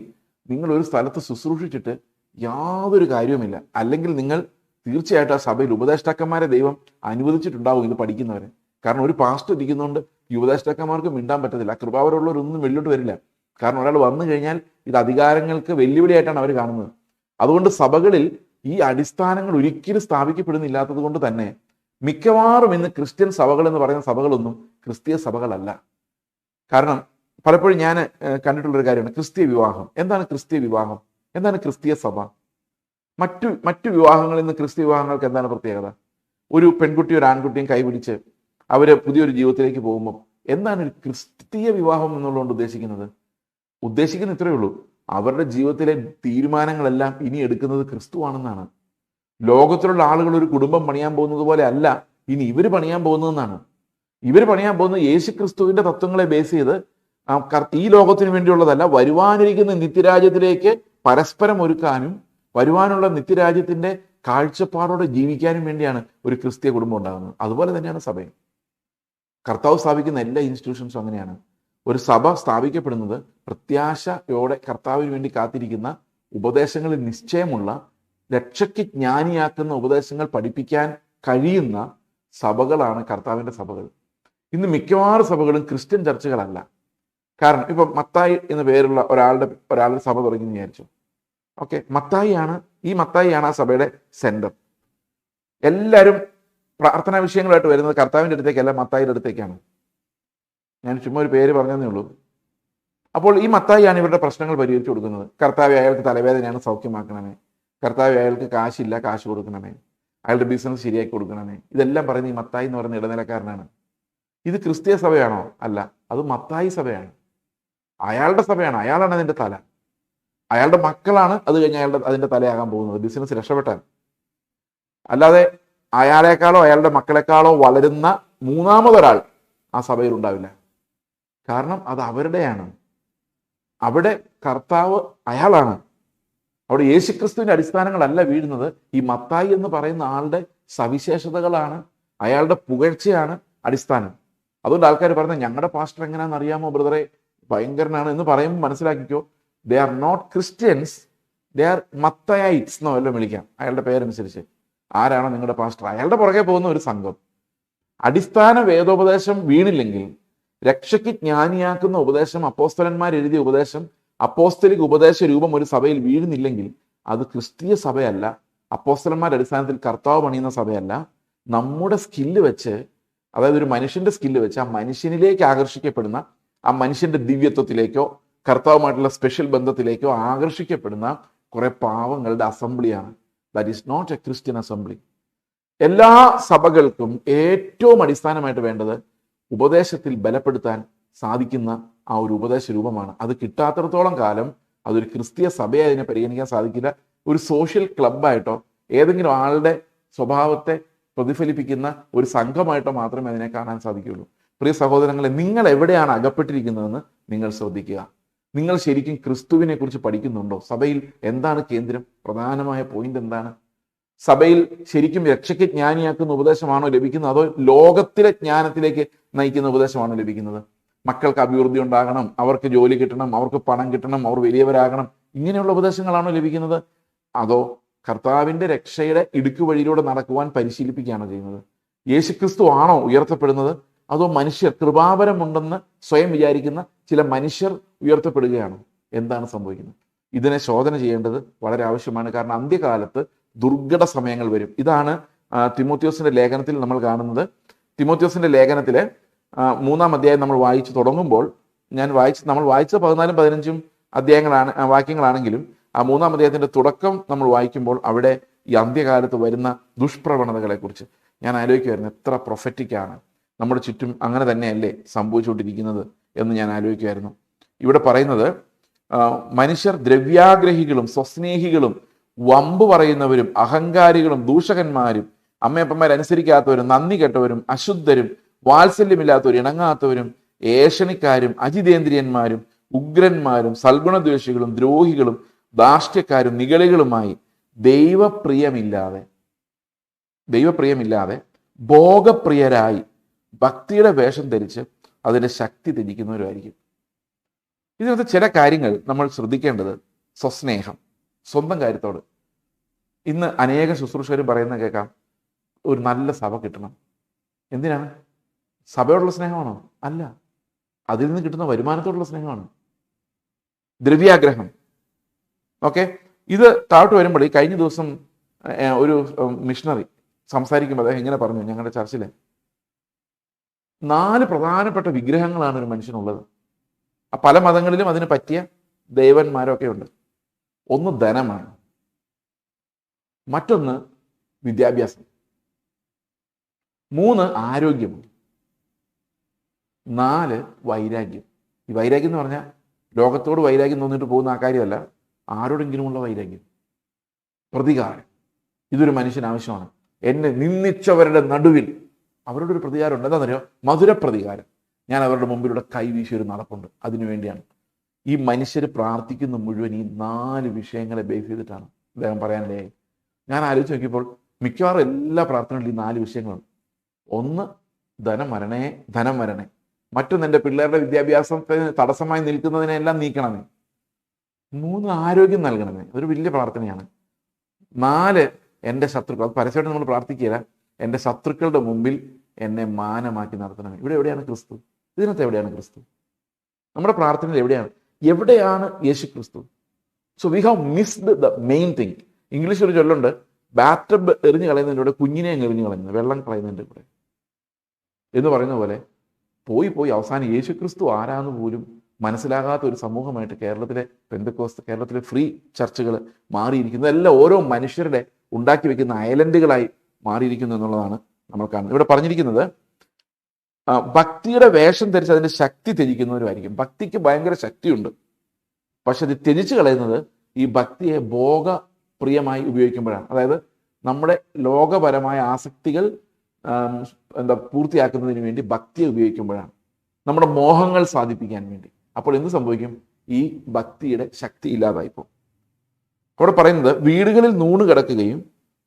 നിങ്ങൾ ഒരു സ്ഥലത്ത് ശുശ്രൂഷിച്ചിട്ട് യാതൊരു കാര്യവുമില്ല. അല്ലെങ്കിൽ നിങ്ങൾ തീർച്ചയായിട്ടും ആ സഭയിൽ ഉപദേഷ്ടാക്കന്മാരെ ദൈവം അനുവദിച്ചിട്ടുണ്ടാവും ഇത് പഠിക്കുന്നവരെ. കാരണം ഒരു പാസ്റ്റർ ഇരിക്കുന്നതുകൊണ്ട് ഈ ഉപദേഷ്ടാക്കന്മാർക്ക് മിണ്ടാൻ പറ്റത്തില്ല. കൃപാവരമുള്ളവരൊന്നും വെള്ളിലോട്ട് വരില്ല. കാരണം ഒരാൾ വന്നു കഴിഞ്ഞാൽ ഇത് അധികാരങ്ങൾക്ക് വെല്ലുവിളിയായിട്ടാണ് അവർ കാണുന്നത്. അതുകൊണ്ട് സഭകളിൽ ഈ അടിസ്ഥാനങ്ങൾ ഒരിക്കലും സ്ഥാപിക്കപ്പെടുന്നില്ലാത്തത് കൊണ്ട് തന്നെ മിക്കവാറും ഇന്ന് ക്രിസ്ത്യൻ സഭകൾ എന്ന് പറയുന്ന സഭകളൊന്നും ക്രിസ്തീയ സഭകളല്ല. കാരണം പലപ്പോഴും ഞാൻ കണ്ടിട്ടുള്ളൊരു കാര്യമാണ് ക്രിസ്തീയ വിവാഹം. എന്താണ് ക്രിസ്തീയ വിവാഹം? എന്താണ് ക്രിസ്തീയ സഭ? മറ്റു വിവാഹങ്ങളിൽ നിന്ന് ക്രിസ്തീയ വിവാഹങ്ങൾക്ക് എന്താണ് പ്രത്യേകത? ഒരു പെൺകുട്ടിയും ഒരു ആൺകുട്ടിയും കൈപിടിച്ച് അവര് പുതിയൊരു ജീവിതത്തിലേക്ക് പോകുമ്പോൾ എന്താണ് ഒരു ക്രിസ്തീയ വിവാഹം എന്നുള്ളതുകൊണ്ട് ഉദ്ദേശിക്കുന്ന ഇത്രയേ ഉള്ളൂ, അവരുടെ ജീവിതത്തിലെ തീരുമാനങ്ങളെല്ലാം ഇനി എടുക്കുന്നത് ക്രിസ്തുവാണെന്നാണ്. ലോകത്തിലുള്ള ആളുകൾ ഒരു കുടുംബം പണിയാൻ പോകുന്നത് പോലെ അല്ല ഇനി ഇവർ പണിയാൻ പോകുന്നതെന്നാണ്. ഇവർ പണിയാൻ പോകുന്നത് യേശു ക്രിസ്തുവിന്റെ തത്വങ്ങളെ ബേസ് ചെയ്ത് ഈ ലോകത്തിന് വേണ്ടിയുള്ളതല്ല, വരുവാനിരിക്കുന്ന നിത്യരാജ്യത്തിലേക്ക് പരസ്പരം ഒരുക്കാനും വരുവാനുള്ള നിത്യരാജ്യത്തിന്റെ കാഴ്ചപ്പാടോടെ ജീവിക്കാനും വേണ്ടിയാണ് ഒരു ക്രിസ്തീയ കുടുംബം ഉണ്ടാകുന്നത്. അതുപോലെ തന്നെയാണ് സഭയും. കർത്താവ് സ്ഥാപിക്കുന്ന എല്ലാ ഇൻസ്റ്റിറ്റ്യൂഷൻസും അങ്ങനെയാണ്. ഒരു സഭ സ്ഥാപിക്കപ്പെടുന്നത് പ്രത്യാശയോടെ കർത്താവിന് വേണ്ടി കാത്തിരിക്കുന്ന, ഉപദേശങ്ങളിൽ നിശ്ചയമുള്ള, രക്ഷയ്ക്ക് ജ്ഞാനിയാക്കുന്ന ഉപദേശങ്ങൾ പഠിപ്പിക്കാൻ കഴിയുന്ന സഭകളാണ് കർത്താവിൻ്റെ സഭകൾ. ഇന്ന് മിക്കവാറും സഭകളും ക്രിസ്ത്യൻ ചർച്ചുകളല്ല. കാരണം ഇപ്പം മത്തായി എന്ന പേരുള്ള ഒരാളുടെ സഭ തുടങ്ങി വിചാരിച്ചു. ഓക്കെ, മത്തായിയാണ് ആ സഭയുടെ സെന്റർ. എല്ലാവരും പ്രാർത്ഥനാ വിഷയങ്ങളായിട്ട് വരുന്നത് കർത്താവിൻ്റെ അടുത്തേക്കല്ല, മത്തായിയുടെ അടുത്തേക്കാണ്. ഞാൻ ചുമ്മാ ഒരു പേര് പറഞ്ഞതേ ഉള്ളൂ. അപ്പോൾ ഈ മത്തായിയാണ് ഇവരുടെ പ്രശ്നങ്ങൾ പരിഹരിച്ചു കൊടുക്കുന്നത്. കർത്താവ് അയാൾക്ക് തലവേദനയാണ്, സൗഖ്യമാക്കണമേ. കർത്താവ് അയാൾക്ക് കാശില്ല, കാശ് കൊടുക്കണമേ. അയാളുടെ ബിസിനസ് ശരിയാക്കി കൊടുക്കണമേ. ഇതെല്ലാം പറയുന്നത് ഈ മത്തായി എന്ന് പറയുന്ന ഇടനിലക്കാരനാണ്. ഇത് ക്രിസ്തീയ സഭയാണോ? അല്ല, അത് മത്തായി സഭയാണ്. അയാളുടെ സഭയാണ്, അയാളാണ് അതിൻ്റെ തല. അയാളുടെ മക്കളാണ് അത് കഴിഞ്ഞ് അതിൻ്റെ തലയാകാൻ പോകുന്നത്, ബിസിനസ് രക്ഷപ്പെട്ടാൻ. അല്ലാതെ അയാളെക്കാളോ അയാളുടെ മക്കളെക്കാളോ വളരുന്ന മൂന്നാമതൊരാൾ ആ സഭയിൽ ഉണ്ടാവില്ല. കാരണം അത് അവരുടെയാണ്. അവിടെ കർത്താവ് അയാളാണ്. അവിടെ യേശുക്രിസ്തുവിന്റെ അടിസ്ഥാനങ്ങളല്ല വീഴുന്നത്, ഈ മത്തായി എന്ന് പറയുന്ന ആളുടെ സവിശേഷതകളാണ്, അയാളുടെ പുകഴ്ചയാണ് അടിസ്ഥാനം. അതുകൊണ്ട് ആൾക്കാർ പറഞ്ഞത് ഞങ്ങളുടെ പാസ്റ്റർ എങ്ങനെയാണെന്ന് അറിയാമോ ബ്രദറെ, ഭയങ്കരനാണ് എന്ന് പറയുമ്പോൾ മനസ്സിലാക്കിക്കോ, they are not Christians, they are Mathayites എന്നോ വല്ലതും വിളിക്കാം അയാളുടെ പേരനുസരിച്ച്. ആരാണോ നിങ്ങളുടെ പാസ്റ്റർ, അയാളുടെ പുറകെ പോകുന്ന ഒരു സംഘം. അടിസ്ഥാന വേദോപദേശം വീണില്ലെങ്കിൽ, രക്ഷയ്ക്ക് ജ്ഞാനിയാക്കുന്ന ഉപദേശം, അപ്പോസ്തലന്മാർ എഴുതിയ ഉപദേശം, അപ്പോസ്തലിക ഉപദേശ രൂപം ഒരു സഭയിൽ വീഴുന്നില്ലെങ്കിൽ അത് ക്രിസ്തീയ സഭയല്ല, അപ്പോസ്തലന്മാരുടെ അടിസ്ഥാനത്തിൽ കർത്താവ് പണിയുന്ന സഭയല്ല. നമ്മുടെ സ്കില്ല് വെച്ച്, അതായത് ഒരു മനുഷ്യന്റെ സ്കില്ല് വെച്ച് ആ മനുഷ്യനിലേക്ക് ആകർഷിക്കപ്പെടുന്ന, ആ മനുഷ്യന്റെ ദിവ്യത്വത്തിലേക്കോ കർത്താവുമായിട്ടുള്ള സ്പെഷ്യൽ ബന്ധത്തിലേക്കോ ആകർഷിക്കപ്പെടുന്ന കുറെ പാവങ്ങളുടെ അസംബ്ലിയാണ്. That is not a Christian assembly. എല്ലാ സഭകൾക്കും ഏറ്റവും അടിസ്ഥാനമായിട്ട് വേണ്ടത് ഉപദേശത്തിൽ ബലപ്പെടുത്താൻ സാധിക്കുന്ന ആ ഒരു ഉപദേശ രൂപമാണ്. അത് കിട്ടാത്തിടത്തോളം കാലം അതൊരു ക്രിസ്തീയ സഭയെ അതിനെ പരിഗണിക്കാൻ സാധിക്കില്ല. ഒരു സോഷ്യൽ ക്ലബ്ബായിട്ടോ ഏതെങ്കിലും ആളുടെ സ്വഭാവത്തെ പ്രതിഫലിപ്പിക്കുന്ന ഒരു സംഘമായിട്ടോ മാത്രമേ അതിനെ കാണാൻ സാധിക്കുകയുള്ളൂ. പ്രിയ സഹോദരങ്ങളെ, നിങ്ങൾ എവിടെയാണ് അകപ്പെട്ടിരിക്കുന്നതെന്ന് നിങ്ങൾ ശ്രദ്ധിക്കുക. നിങ്ങൾ ശരിക്കും ക്രിസ്തുവിനെ കുറിച്ച് പഠിക്കുന്നുണ്ടോ? സഭയിൽ എന്താണ് കേന്ദ്രം? പ്രധാനമായ പോയിന്റ് എന്താണ്? സഭയിൽ ശരിക്കും രക്ഷയ്ക്ക് ജ്ഞാനിയാക്കുന്ന ഉപദേശമാണോ ലഭിക്കുന്നത്, അതോ ലോകത്തിലെ ജ്ഞാനത്തിലേക്ക് നയിക്കുന്ന ഉപദേശമാണോ ലഭിക്കുന്നത്? മക്കൾക്ക് അഭിവൃദ്ധി ഉണ്ടാകണം, അവർക്ക് ജോലി കിട്ടണം, അവർക്ക് പണം കിട്ടണം, അവർ വലിയവരാകണം, ഇങ്ങനെയുള്ള ഉപദേശങ്ങളാണോ ലഭിക്കുന്നത്? അതോ കർത്താവിന്റെ രക്ഷയുടെ ഇടുക്കുവഴിയിലൂടെ നടക്കുവാൻ പരിശീലിപ്പിക്കുകയാണോ ചെയ്യുന്നത്? യേശുക്രിസ്തു ആണോ ഉയർത്തപ്പെടുന്നത്, അതോ മനുഷ്യർ, കൃപാവരമുണ്ടെന്ന് സ്വയം വിചാരിക്കുന്ന ചില മനുഷ്യർ ഉയർത്തപ്പെടുകയാണോ? എന്താണ് സംഭവിക്കുന്നത്? ഇതിനെ ശോധന ചെയ്യേണ്ടത് വളരെ ആവശ്യമാണ്. കാരണം അന്ത്യകാലത്ത് ദുർഘട സമയങ്ങൾ വരും. ഇതാണ് തിമോത്തിയോസിന്റെ ലേഖനത്തിൽ നമ്മൾ കാണുന്നത്. തിമോത്തിയോസിന്റെ ലേഖനത്തിലെ 3-ാം അധ്യായം നമ്മൾ വായിച്ചു തുടങ്ങുമ്പോൾ, നമ്മൾ വായിച്ച 14-15 വാക്യങ്ങളാണെങ്കിലും ആ 3-ാം അധ്യായത്തിന്റെ തുടക്കം നമ്മൾ വായിക്കുമ്പോൾ അവിടെ ഈ അന്ത്യകാലത്ത് വരുന്ന ദുഷ്പ്രവണതകളെ കുറിച്ച് ഞാൻ ആലോചിക്കുമായിരുന്നു. എത്ര പ്രൊഫറ്റിക്കാണ്, നമ്മുടെ ചുറ്റും അങ്ങനെ തന്നെയല്ലേ സംഭവിച്ചുകൊണ്ടിരിക്കുന്നത് എന്ന് ഞാൻ ആലോചിക്കുമായിരുന്നു. ഇവിടെ പറയുന്നത്, മനുഷ്യർ ദ്രവ്യാഗ്രഹികളും സ്വസ്നേഹികളും വമ്പ് പറയുന്നവരും അഹങ്കാരികളും ദൂഷകന്മാരും അമ്മയപ്പന്മാരനുസരിക്കാത്തവരും നന്ദി കെട്ടവരും അശുദ്ധരും വാത്സല്യമില്ലാത്തവരും ഇണങ്ങാത്തവരും ഏഷണിക്കാരും അജിതേന്ദ്രിയന്മാരും ഉഗ്രന്മാരും സൽഗുണദ്വേഷികളും ദ്രോഹികളും ധാർഷ്ട്യക്കാരും നിഗളികളുമായി ദൈവപ്രിയമില്ലാതെ ഭോഗപ്രിയരായി ഭക്തിയുടെ വേഷം ധരിച്ച് അതിൻ്റെ ശക്തി ത്യജിക്കുന്നവരുമായിരിക്കും. ഇതിനകത്ത് ചില കാര്യങ്ങൾ നമ്മൾ ശ്രദ്ധിക്കേണ്ടത്. സ്വസ്നേഹം, സ്വന്തം കാര്യത്തോട്. ഇന്ന് അനേകം ശുശ്രൂഷകരും പറയുന്നത് കേൾക്കാം, ഒരു നല്ല സഭ കിട്ടണം. എന്തിനാണ്? സഭയോടുള്ള സ്നേഹമാണോ? അല്ല, അതിൽ നിന്ന് കിട്ടുന്ന വരുമാനത്തോടുള്ള സ്നേഹമാണ്. ദ്രവ്യാഗ്രഹം. ഓക്കെ, ഇത് താഴോട്ട് വരുമ്പോൾ ഈ കഴിഞ്ഞ ദിവസം ഒരു മിഷണറി സംസാരിക്കുമ്പോൾ അദ്ദേഹം ഇങ്ങനെ പറഞ്ഞു, ഞങ്ങളുടെ ചർച്ചിലെ 4 പ്രധാനപ്പെട്ട വിഗ്രഹങ്ങളാണ് ഒരു മനുഷ്യനുള്ളത്. പല മതങ്ങളിലും അതിന് പറ്റിയ ദേവന്മാരൊക്കെ ഉണ്ട്. ഒന്ന് ധനമാണ്, മറ്റൊന്ന് വിദ്യാഭ്യാസം, 3 ആരോഗ്യം, 4 വൈരാഗ്യം. ഈ വൈരാഗ്യം എന്ന് പറഞ്ഞാൽ ലോകത്തോട് വൈരാഗ്യം തോന്നിയിട്ട് പോകുന്ന ആ കാര്യമല്ല, ആരോടെങ്കിലുമുള്ള വൈരാഗ്യം, പ്രതികാരം. ഇതൊരു മനുഷ്യന് ആവശ്യമാണ്. എന്നെ നിന്ദിച്ചവരുടെ നടുവിൽ അവരുടെ ഒരു പ്രതികാരമുണ്ട്. എന്താണെന്നറിയോ? മധുരപ്രതികാരം. ഞാൻ അവരുടെ മുമ്പിലൂടെ കൈവീശി ഒരു നടപ്പുണ്ട്. അതിനു വേണ്ടിയാണ് ഈ മനുഷ്യർ പ്രാർത്ഥിക്കുന്ന മുഴുവൻ ഈ 4 വിഷയങ്ങളെ ബേസ് ചെയ്തിട്ടാണ് അദ്ദേഹം പറയാനിടയായി. ഞാൻ ആലോചിച്ച് നോക്കിയപ്പോൾ മിക്കവാറും എല്ലാ പ്രാർത്ഥനകളിലും ഈ 4 വിഷയങ്ങളുണ്ട്. ഒന്ന് ധനം വരണേ. മറ്റൊന്ന് എൻ്റെ പിള്ളേരുടെ വിദ്യാഭ്യാസത്തിന് തടസ്സമായി നിൽക്കുന്നതിനെല്ലാം നീക്കണമേ. 3 ആരോഗ്യം നൽകണമേ. അതൊരു വലിയ പ്രാർത്ഥനയാണ്. 4 എൻ്റെ ശത്രുക്കൾ. അത് പരസ്യമായിട്ട് നമ്മൾ പ്രാർത്ഥിക്കുകയില്ല. എൻ്റെ ശത്രുക്കളുടെ മുമ്പിൽ എന്നെ മാനമാക്കി നടത്തണമേ. ഇവിടെ എവിടെയാണ് ക്രിസ്തു? ഇതിനകത്ത് എവിടെയാണ് ക്രിസ്തു? നമ്മുടെ പ്രാർത്ഥനയിൽ എവിടെയാണ് യേശു ക്രിസ്തു? So we have missed the main thing. ഇംഗ്ലീഷിൽ ഒരു ചൊല്ലുണ്ട്, ബാറ്റബ് എറിഞ്ഞു കളയുന്നതിൻ്റെ കൂടെ കുഞ്ഞിനെ എറിഞ്ഞു കളയുന്നത്, വെള്ളം കളയുന്നതിൻ്റെ കൂടെ എന്ന് പറയുന്ന പോലെ പോയി അവസാനം യേശു ക്രിസ്തു ആരാന്ന് പോലും മനസ്സിലാകാത്ത ഒരു സമൂഹമായിട്ട് കേരളത്തിലെ ഫ്രീ ചർച്ചുകൾ മാറിയിരിക്കുന്നു. എല്ലാം ഓരോ മനുഷ്യരുടെ ഉണ്ടാക്കി വെക്കുന്ന ഐലൻഡുകളായി മാറിയിരിക്കുന്നു എന്നുള്ളതാണ് നമ്മൾ കാണുന്നത്. ഇവിടെ പറഞ്ഞിരിക്കുന്നത് ഭക്തിയുടെ വേഷം ധരിച്ച് അതിൻ്റെ ശക്തി ത്യജിക്കുന്നവരുമായിരിക്കും. ഭക്തിക്ക് ഭയങ്കര ശക്തിയുണ്ട്, പക്ഷെ അത് ത്യജിച്ച് കളയുന്നത് ഈ ഭക്തിയെ ഭോഗപ്രിയമായി ഉപയോഗിക്കുമ്പോഴാണ്. അതായത് നമ്മുടെ ലോകപരമായ ആസക്തികൾ പൂർത്തിയാക്കുന്നതിന് വേണ്ടി ഭക്തിയെ ഉപയോഗിക്കുമ്പോഴാണ്, നമ്മുടെ മോഹങ്ങൾ സാധിപ്പിക്കാൻ വേണ്ടി. അപ്പോൾ എന്ത് സംഭവിക്കും? ഈ ഭക്തിയുടെ ശക്തി ഇല്ലാതായിപ്പോൾ. അവിടെ പറയുന്നത്, വീടുകളിൽ നൂണ് കിടക്കുകയും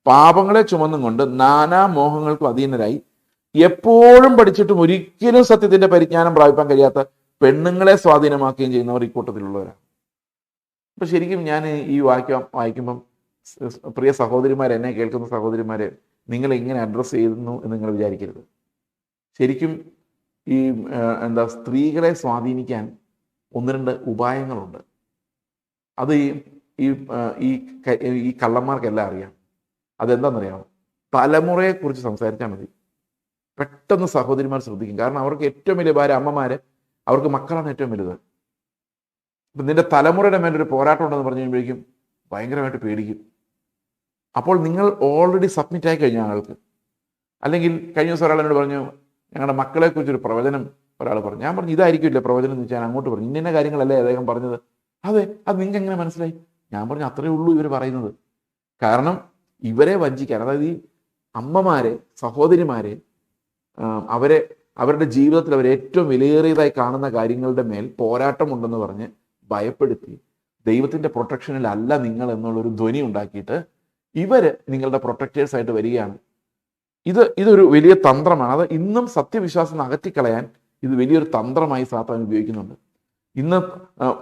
പാപങ്ങളെ ചുമന്നും കൊണ്ട് നാനാ മോഹങ്ങൾക്കും അധീനരായി എപ്പോഴും പഠിച്ചിട്ടും ഒരിക്കലും സത്യത്തിന്റെ പരിജ്ഞാനം പ്രാപിക്കാൻ കഴിയാത്ത പെണ്ണുങ്ങളെ സ്വാധീനമാക്കുകയും ചെയ്യുന്നവർ ഈ കൂട്ടത്തിലുള്ളവരാണ്. അപ്പൊ ശരിക്കും ഞാൻ ഈ വായിക്കുമ്പം പ്രിയ സഹോദരിമാരെ, എന്നെ കേൾക്കുന്ന സഹോദരിമാരെ, നിങ്ങൾ ഇങ്ങനെ അഡ്രസ്സ് ചെയ്യുന്നു എന്ന് നിങ്ങൾ വിചാരിക്കരുത്. ശരിക്കും ഈ സ്ത്രീകളെ സ്വാധീനിക്കാൻ 1-2 ഉപായങ്ങളുണ്ട്. അത് ഈ കള്ളന്മാർക്കെല്ലാം അറിയാം. അതെന്താണെന്നറിയാമോ? തലമുറയെക്കുറിച്ച് സംസാരിച്ചാൽ മതി, പെട്ടെന്ന് സഹോദരിമാർ ശ്രദ്ധിക്കും. കാരണം അവർക്ക് ഏറ്റവും വലിയ ഭാര്യ അമ്മമാര്, അവർക്ക് മക്കളാണ് ഏറ്റവും വലുത്. ഇപ്പം നിന്റെ തലമുറയുടെ മേലൊരു പോരാട്ടം ഉണ്ടെന്ന് പറഞ്ഞു കഴിയുമ്പോഴേക്കും ഭയങ്കരമായിട്ട് പേടിക്കും. അപ്പോൾ നിങ്ങൾ ഓൾറെഡി സബ്മിറ്റ് ആയി കഴിഞ്ഞ ആൾക്ക്. അല്ലെങ്കിൽ കഴിഞ്ഞ ദിവസം ഒരാൾ എന്നോട് പറഞ്ഞു, ഞങ്ങളുടെ മക്കളെക്കുറിച്ചൊരു പ്രവചനം ഒരാൾ പറഞ്ഞു. ഞാൻ പറഞ്ഞു, ഇതായിരിക്കില്ല പ്രവചനം എന്ന് വെച്ചാൽ അങ്ങോട്ട് പറഞ്ഞു, ഇന്ന കാര്യങ്ങളല്ലേ അദ്ദേഹം പറഞ്ഞത്. അതെ, അത് നിങ്ങൾക്ക് എങ്ങനെ മനസ്സിലായി? ഞാൻ പറഞ്ഞു, അത്രയേ ഉള്ളൂ ഇവർ പറയുന്നത്. കാരണം ഇവരെ വഞ്ചിക്കാൻ, അതായത് ഈ അമ്മമാരെ, സഹോദരിമാരെ, അവരുടെ ജീവിതത്തിൽ അവർ ഏറ്റവും വിലയേറിയതായി കാണുന്ന കാര്യങ്ങളുടെ മേൽ പോരാട്ടമുണ്ടെന്ന് പറഞ്ഞ് ഭയപ്പെടുത്തി ദൈവത്തിൻ്റെ പ്രൊട്ടക്ഷനിൽ അല്ല നിങ്ങൾ എന്നുള്ളൊരു ധ്വനി ഉണ്ടാക്കിയിട്ട് ഇവര് നിങ്ങളുടെ പ്രൊട്ടക്റ്റേഴ്സ് ആയിട്ട് വരികയാണ്. ഇതൊരു വലിയ തന്ത്രമാണ്. അത് ഇന്നും സത്യവിശ്വാസം അകറ്റിക്കളയാൻ ഇത് വലിയൊരു തന്ത്രമായി സാത്താൻ ഉപയോഗിക്കുന്നുണ്ട്. ഇന്ന്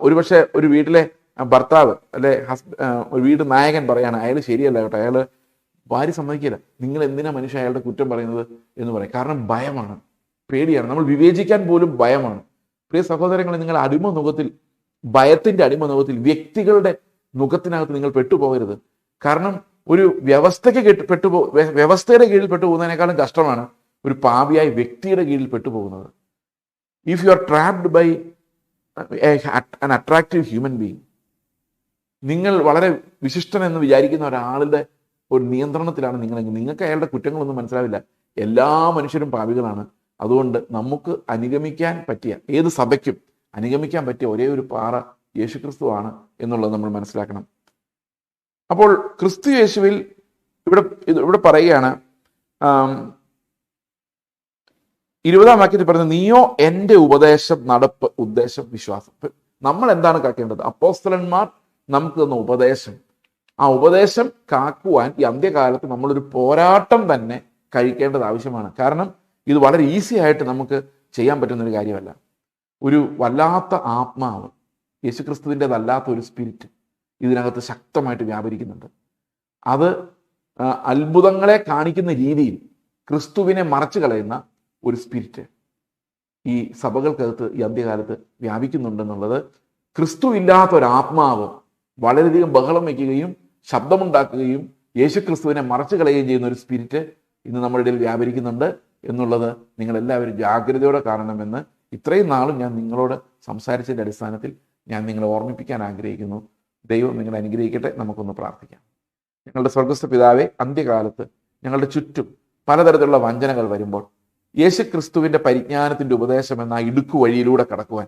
ഒരുപക്ഷെ ഒരു വീട്ടിലെ ഭർത്താവ് അല്ലെ ഒരു വീട് നായകൻ പറയാണ്, അയാൾ ശരിയല്ല കേട്ടോ, അയാൾ ഭാര്യ സമ്മതിക്കില്ല, നിങ്ങൾ എന്തിനാ മനുഷ്യ അയാളുടെ കുറ്റം പറയുന്നത് എന്ന് പറയും. കാരണം ഭയമാണ്, പേടിയാണ്, നമ്മൾ വിവേചിക്കാൻ പോലും ഭയമാണ്. പ്രിയ സഹോദരങ്ങളെ, നിങ്ങൾ അടിമനുഖത്തിൽ, ഭയത്തിന്റെ അടിമനുഖത്തിൽ, വ്യക്തികളുടെ മുഖത്തിനകത്ത് നിങ്ങൾ പെട്ടുപോകരുത്. കാരണം ഒരു വ്യവസ്ഥയുടെ കീഴിൽ പെട്ടുപോകുന്നതിനേക്കാളും കഷ്ടമാണ് ഒരു പാപിയായ വ്യക്തിയുടെ കീഴിൽ പെട്ടുപോകുന്നത്. If you are trapped by an attractive human being, നിങ്ങൾ വളരെ വിശിഷ്ടനെന്ന് വിചാരിക്കുന്ന ഒരാളുടെ ഒരു നിയന്ത്രണത്തിലാണ് നിങ്ങളെങ്കിൽ നിങ്ങൾക്ക് അയാളുടെ കുറ്റങ്ങളൊന്നും മനസ്സിലാവില്ല. എല്ലാ മനുഷ്യരും പാപികളാണ്. അതുകൊണ്ട് നമുക്ക് അനുഗമിക്കാൻ പറ്റിയ, ഏത് സഭയ്ക്കും അനുഗമിക്കാൻ പറ്റിയ ഒരേ ഒരു പാറ യേശുക്രിസ്തുവാണ് എന്നുള്ളത് നമ്മൾ മനസ്സിലാക്കണം. അപ്പോൾ ക്രിസ്തു യേശുവിൽ ഇവിടെ പറയുകയാണ്, 20-ാം വാക്യത്തിൽ പറയുന്നത്, നീയോ എൻ്റെ ഉപദേശം, നടപ്പ്, ഉദ്ദേശം, വിശ്വാസം. നമ്മൾ എന്താണ് കാക്കേണ്ടത്? അപ്പോസ്തലന്മാർ നമുക്ക് തന്ന ഉപദേശം, ആ ഉപദേശം കാക്കുവാൻ ഈ അന്ത്യകാലത്ത് നമ്മളൊരു പോരാട്ടം തന്നെ കഴിക്കേണ്ടത് ആവശ്യമാണ്. കാരണം ഇത് വളരെ ഈസി ആയിട്ട് നമുക്ക് ചെയ്യാൻ പറ്റുന്നൊരു കാര്യമല്ല. ഒരു വല്ലാത്ത ആത്മാവ്, യേശുക്രിസ്തുവിൻ്റെതല്ലാത്ത ഒരു സ്പിരിറ്റ് ഇതിനകത്ത് ശക്തമായിട്ട് വ്യാപരിക്കുന്നുണ്ട്. അത് അത്ഭുതങ്ങളെ കാണിക്കുന്ന രീതിയിൽ ക്രിസ്തുവിനെ മറച്ചു കളയുന്ന ഒരു സ്പിരിറ്റ് ഈ സഭകൾക്കകത്ത് ഈ അന്ത്യകാലത്ത് വ്യാപിക്കുന്നുണ്ടെന്നുള്ളത്, ക്രിസ്തു ഇല്ലാത്ത ഒരു ആത്മാവ് വളരെയധികം ബഹളം വയ്ക്കുകയും ശബ്ദമുണ്ടാക്കുകയും യേശുക്രിസ്തുവിനെ മറച്ചു കളയുകയും ചെയ്യുന്ന ഒരു സ്പിരിറ്റ് ഇന്ന് നമ്മുടെ ഇടയിൽ വ്യാപരിക്കുന്നുണ്ട് എന്നുള്ളത് നിങ്ങളെല്ലാവരും ജാഗ്രതയോടെ കാണണമെന്ന് ഇത്രയും നാളും ഞാൻ നിങ്ങളോട് സംസാരിച്ചതിൻ്റെ അടിസ്ഥാനത്തിൽ ഞാൻ നിങ്ങളെ ഓർമ്മിപ്പിക്കാൻ ആഗ്രഹിക്കുന്നു. ദൈവം നിങ്ങളെ അനുഗ്രഹിക്കട്ടെ. നമുക്കൊന്ന് പ്രാർത്ഥിക്കാം. ഞങ്ങളുടെ സ്വർഗസ്ഥ പിതാവേ, അന്ത്യകാലത്ത് ഞങ്ങളുടെ ചുറ്റും പലതരത്തിലുള്ള വഞ്ചനകൾ വരുമ്പോൾ യേശുക്രിസ്തുവിൻ്റെ പരിജ്ഞാനത്തിൻ്റെ ഉപദേശം എന്ന ഇടുക്കു വഴിയിലൂടെ കടക്കുവാൻ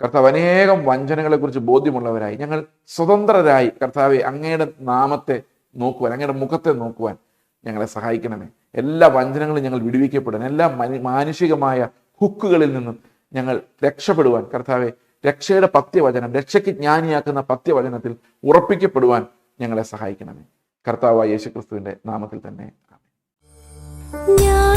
കർത്താവ് അനേകം വഞ്ചനകളെക്കുറിച്ച് ബോധ്യമുള്ളവരായി ഞങ്ങൾ സ്വതന്ത്രരായി കർത്താവെ അങ്ങയുടെ നാമത്തെ നോക്കുവാൻ, അങ്ങയുടെ മുഖത്തെ നോക്കുവാൻ ഞങ്ങളെ സഹായിക്കണമേ. എല്ലാ വഞ്ചനങ്ങളും ഞങ്ങൾ വിടുവിക്കപ്പെടാൻ, എല്ലാ മാനുഷികമായ ഹുക്കുകളിൽ നിന്നും ഞങ്ങൾ രക്ഷപ്പെടുവാൻ കർത്താവെ, രക്ഷയുടെ പത്യവചനം, രക്ഷയ്ക്ക് ജ്ഞാനിയാക്കുന്ന പത്യവചനത്തിൽ ഉറപ്പിക്കപ്പെടുവാൻ ഞങ്ങളെ സഹായിക്കണമേ. കർത്താവായ യേശുക്രിസ്തുവിൻ്റെ നാമത്തിൽ തന്നെ ആമേൻ.